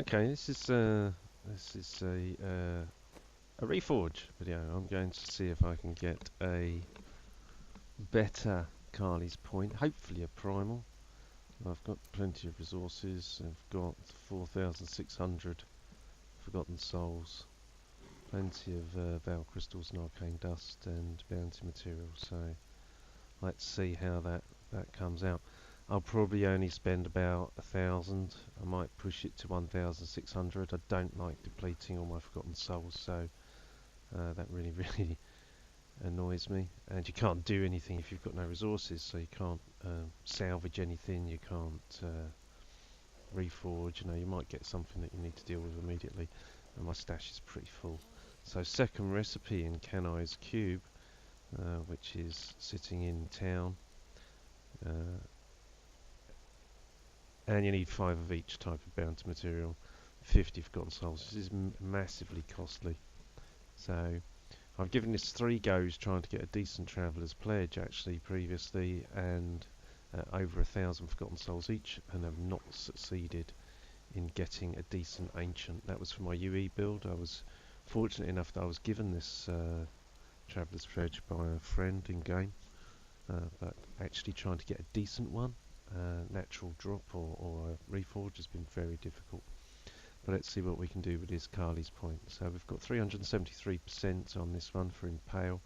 Okay, this is a Reforge video. I'm going to see if I can get a better Carly's point, hopefully a primal. I've got plenty of resources. I've got 4,600 Forgotten Souls, plenty of Veil Crystals and Arcane Dust and Bounty Materials, so let's see how that comes out. I'll probably only spend about 1,000. I might push it to 1,600. I don't like depleting all my Forgotten Souls, so that really, really annoys me. And you can't do anything if you've got no resources, so you can't salvage anything, you can't reforge. You might get something that you need to deal with immediately, and my stash is pretty full. So second recipe in Canai's Cube, which is sitting in town. And you need 5 of each type of bounty material, 50 Forgotten Souls. This is massively costly. So I've given this 3 goes trying to get a decent Traveller's Pledge actually previously, and over 1,000 Forgotten Souls each, and have not succeeded in getting a decent Ancient. That was for my UE build. I was fortunate enough that I was given this Traveller's Pledge by a friend in game, but actually trying to get a decent one, natural drop or a reforge, has been very difficult. But let's see what we can do with this Carly's point. So we've got 373% on this one for Impale.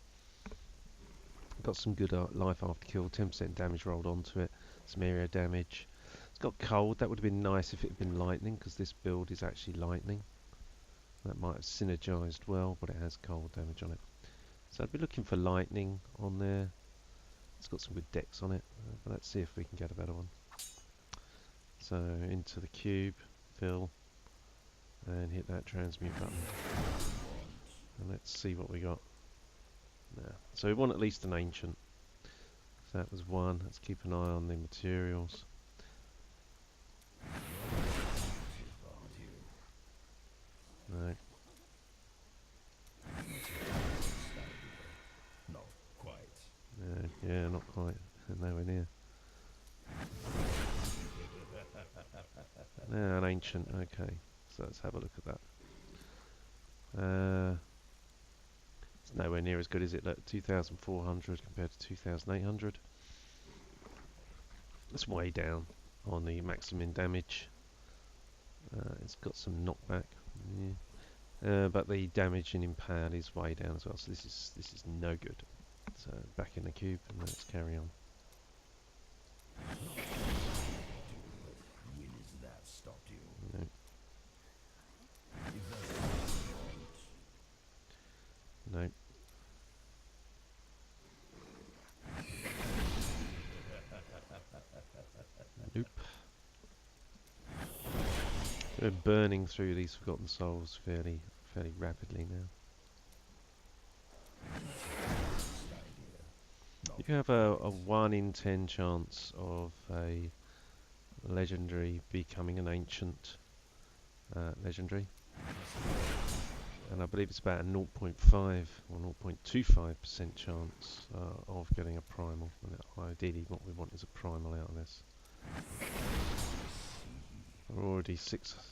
Got some good life after kill, 10% damage rolled onto it, some area damage. It's got cold. That would have been nice if it had been lightning, because this build is actually lightning. That might have synergized well, but it has cold damage on it. So I'd be looking for lightning on there. It's got some good decks on it, but let's see if we can get a better one. So into the cube, fill, and hit that transmute button. And let's see what we got. So we want at least an Ancient. So that was one. Let's keep an eye on the materials. No. Not quite. Yeah, not quite. Nowhere near. An Ancient. Okay. So let's have a look at that. It's nowhere near as good, is it? Look, 2,400 compared to 2,800. It's way down on the maximum damage. It's got some knockback, but the damage in Impale is way down as well. So this is no good. So back in the cube, and let's carry on. When has that stopped you? No. No. Nope. We're burning through these Forgotten Souls fairly rapidly now. You have a 1 in 10 chance of a legendary becoming an Ancient legendary, and I believe it's about a 0.5 or 0.25% chance of getting a primal. And ideally what we want is a primal out of this. We're already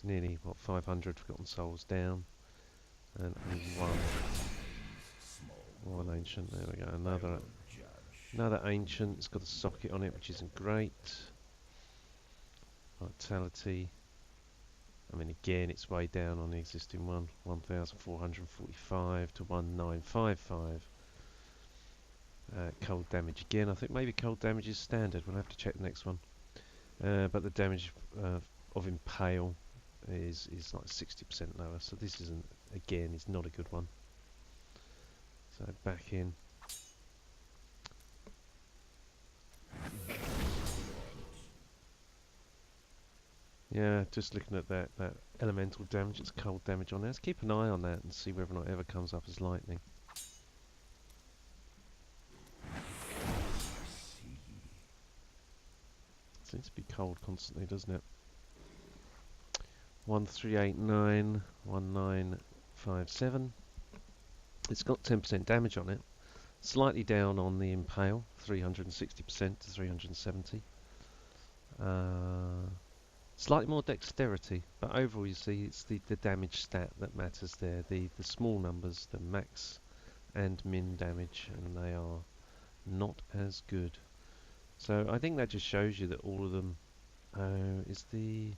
nearly 500 Forgotten Souls down, and only one Ancient. There we go. Another Ancient. It's got a socket on it, which isn't great. Vitality. I mean, again, it's way down on the existing one. 1,445 to 1,955. Cold damage again. I think maybe cold damage is standard. We'll have to check the next one. But the damage of Impale is like 60% lower. So this isn't, again, is not a good one. So back in. Yeah, just looking at that elemental damage, it's cold damage on there. Let's keep an eye on that and see whether or not it ever comes up as lightning. Seems to be cold constantly, doesn't it? 1389, 1957. It's got 10% damage on it. Slightly down on the Impale, 360% to 370. Slightly more dexterity, but overall you see it's the damage stat that matters there. The small numbers, the max and min damage, and they are not as good. So I think that just shows you that all of them is the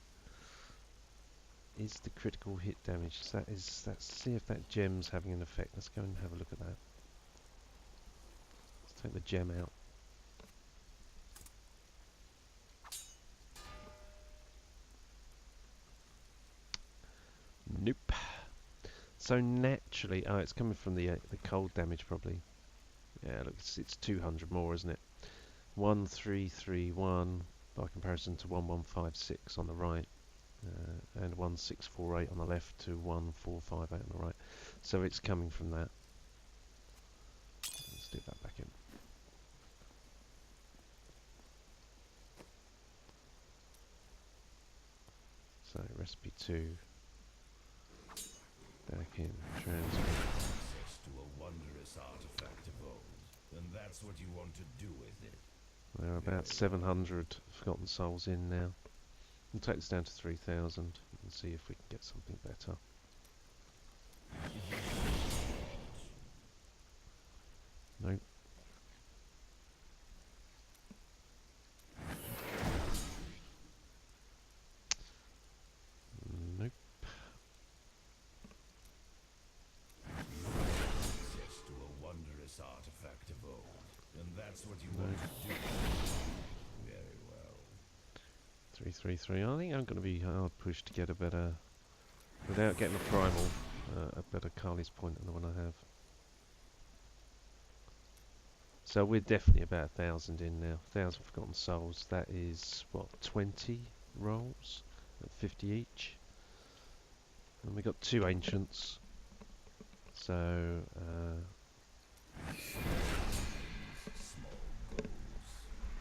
critical hit damage. So that's see if that gem's having an effect. Let's go and have a look at that. Let's take the gem out. Nope. So naturally, oh, it's coming from the cold damage probably. Yeah, look, it's 200 more, isn't it? 1331 by comparison to 1156 on the right, and 1648 on the left to 1458 on the right. So it's coming from that. Let's do that back in. So recipe 2 back in transfer. Access to a wondrous artifact of old, and that's what you want to do with it. There are about 700 forgotten souls in now. We'll take this down to 3,000 and see if we can get something better. Nope. Nope. Access to a wondrous artifact of old, and that's what you want to do. Very well. 333. I think I'm going to be hard pushed to get a better, without getting a primal, a better Kali's point than the one I have. So we're definitely about 1,000 in now. 1,000 forgotten souls. That is what, 20 rolls at 50 each. And we got 2 ancients. So Small goals.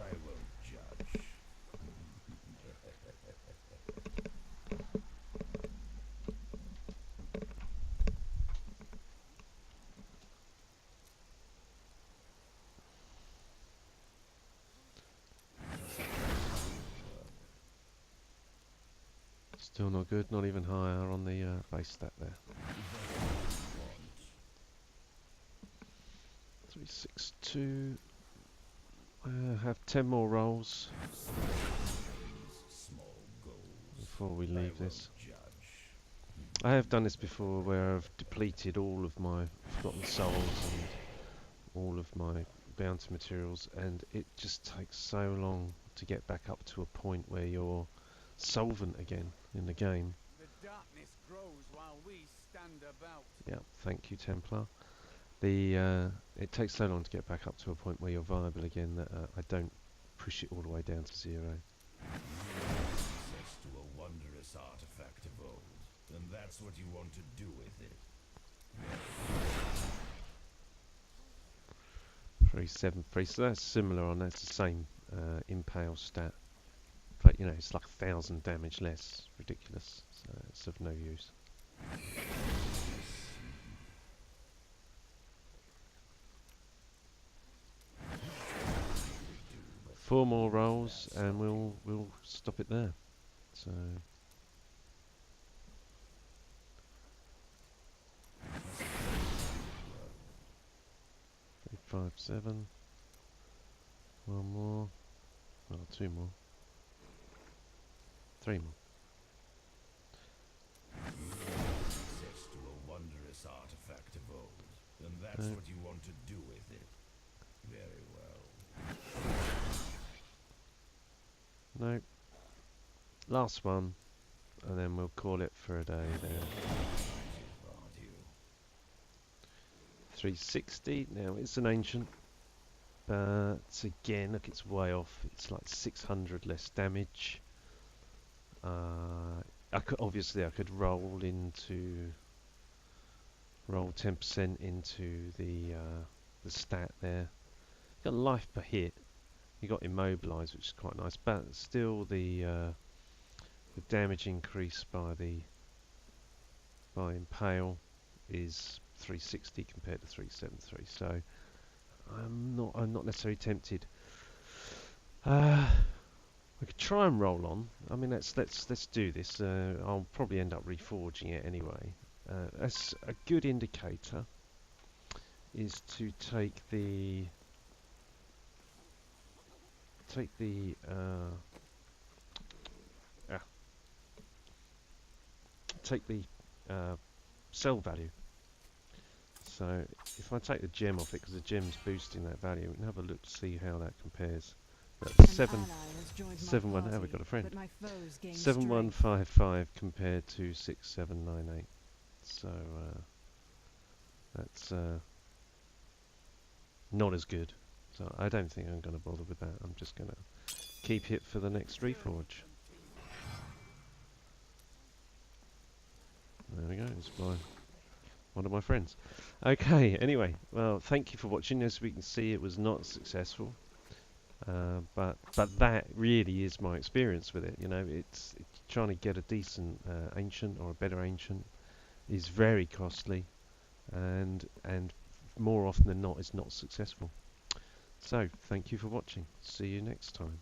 I won't judge. still not good. Not even higher on the base stat there. 362. Have 10 more rolls Small goals. before we I leave won't this. judge. I have done this before where I've depleted all of my forgotten souls and all of my bounty materials, and it just takes so long to get back up to a point where you're solvent again in the game. The darkness grows while we stand about. Yeah, thank you, Templar. It takes so long to get back up to a point where you're viable again that I don't push it all the way down to 0. Access to a wondrous artifact of old, and that's what you want to do with it. 373. So that's similar on. That's the same impale stat, but you know it's like 1,000 damage less. Ridiculous. So it's of no use. Four more rolls and we'll stop it there. So 357. One more. Well, 2 more. 3 more. Access to a wondrous artifact of old, and that's what you want to do with it. Very well. No. Last one, and then we'll call it for a day there. Aren't you? 360. Now it's an ancient, but again, look, it's way off. It's like 600 less damage. I could roll 10% into the stat there. You got life per hit. You got immobilise, which is quite nice, but still the damage increase by impale is 360 compared to 373. So I'm not necessarily tempted. We could try and roll on. I mean, let's do this. I'll probably end up reforging it anyway. That's a good indicator. Is to uh, ah, take the sell value. So if I take the gem off it, because the gem's boosting that value, we can have a look to see how that compares. But 7-1. Now we've got a friend. 7155 compared to 6798. So that's not as good. So I don't think I'm going to bother with that. I'm just going to keep it for the next Reforge. There we go. It's one of my friends. Okay. Anyway, well, thank you for watching. As we can see, it was not successful. But that really is my experience with it. You know, it's trying to get a decent ancient or a better ancient is very costly, and more often than not, is not successful. So thank you for watching. See you next time.